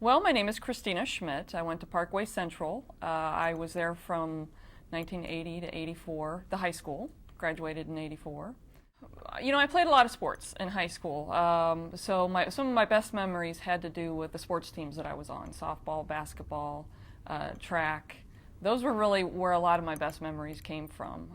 Well, my name is Christina Schmidt. I went to Parkway Central. I was there from 1980 to 84, the high school. Graduated in 84. I played a lot of sports in high school. Some of my best memories had to do with the sports teams that I was on: softball, basketball, track. Those were really where a lot of my best memories came from.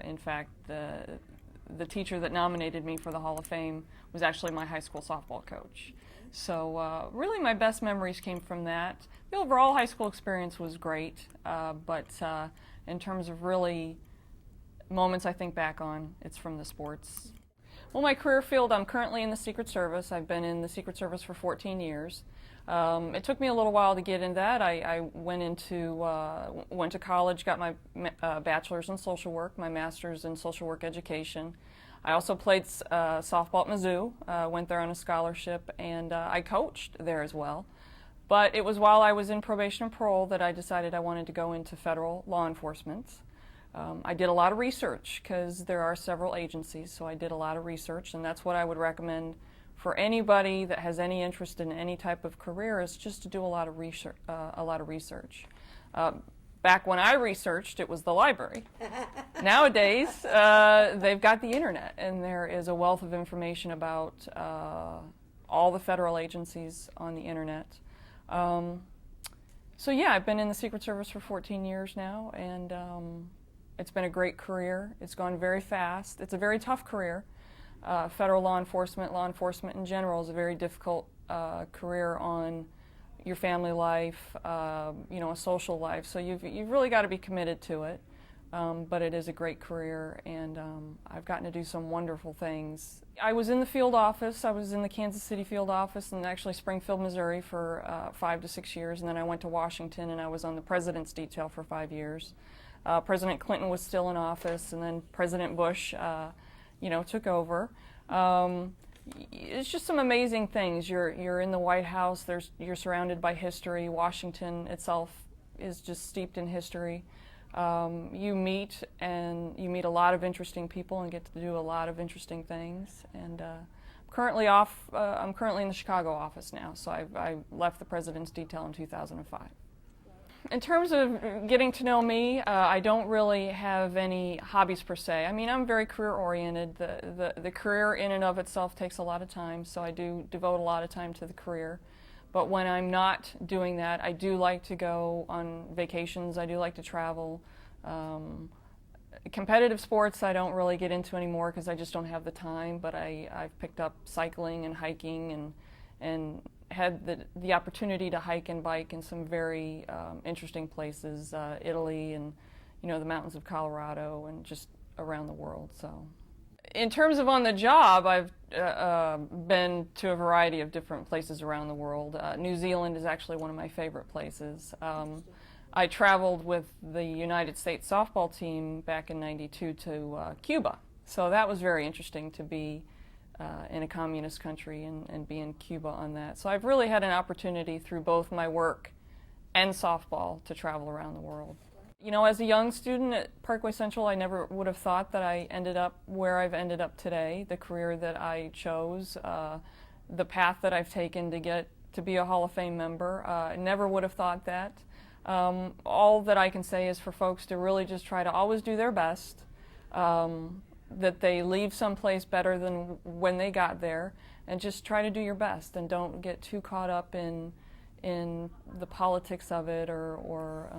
In fact, the teacher that nominated me for the Hall of Fame was actually my high school softball coach. So really my best memories came from that. The overall high school experience was great, but in terms of really moments I think back on, it's from the sports. Well, my career field, I'm currently in the Secret Service. I've been in the Secret Service for 14 years. It took me a little while to get in that. I went to college, got my bachelor's in social work, my master's in social work education. I also played softball at Mizzou, went there on a scholarship, and I coached there as well. But it was while I was in probation and parole that I decided I wanted to go into federal law enforcement. I did a lot of research because there are several agencies, so I did a lot of research, and that's what I would recommend for anybody that has any interest in any type of career, is just to do a lot of research. Back when I researched, it was the library. Nowadays, they've got the internet, and there is a wealth of information about all the federal agencies on the internet. So yeah, I've been in the Secret Service for 14 years now, and it's been a great career. It's gone very fast. It's a very tough career. Federal law enforcement in general is a very difficult career on your family life, a social life. So you've really got to be committed to it. But it is a great career, and I've gotten to do some wonderful things. I was in the field office. I was in the Kansas City field office and actually Springfield, Missouri for 5 to 6 years, and then I went to Washington and I was on the President's detail for 5 years. President Clinton was still in office, and then President Bush, took over. It's just some amazing things. You're in the White House. You're surrounded by history. Washington itself is just steeped in history. You meet a lot of interesting people and get to do a lot of interesting things. And I'm currently in the Chicago office now. So I left the President's detail in 2005. In terms of getting to know me, I don't really have any hobbies per se. I mean, I'm very career-oriented. The career in and of itself takes a lot of time, so I do devote a lot of time to the career. But when I'm not doing that, I do like to go on vacations. I do like to travel. Competitive sports I don't really get into anymore because I just don't have the time, but I've picked up cycling and hiking and had the opportunity to hike and bike in some very interesting places, Italy and the mountains of Colorado and just around the world. So, in terms of on the job, I've been to a variety of different places around the world. New Zealand is actually one of my favorite places. I traveled with the United States softball team back in '92 to Cuba, so that was very interesting to be in a communist country and be in Cuba on that. So I've really had an opportunity through both my work and softball to travel around the world. As a young student at Parkway Central, I never would have thought that I ended up where I've ended up today, the career that I chose, the path that I've taken to get to be a Hall of Fame member. I never would have thought that. All that I can say is for folks to really just try to always do their best, that they leave someplace better than when they got there, and just try to do your best and don't get too caught up in the politics of it or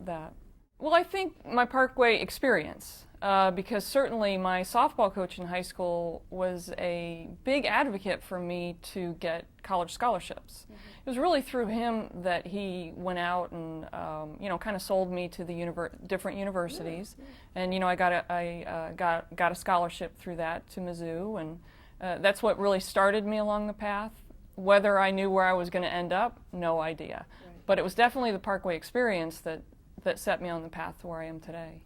that. Well, I think my Parkway experience, because certainly my softball coach in high school was a big advocate for me to get college scholarships. Mm-hmm. It was really through him that he went out and kind of sold me to the different universities, and I got a scholarship through that to Mizzou, and that's what really started me along the path. Whether I knew where I was going to end up, no idea. Right. But it was definitely the Parkway experience that set me on the path to where I am today.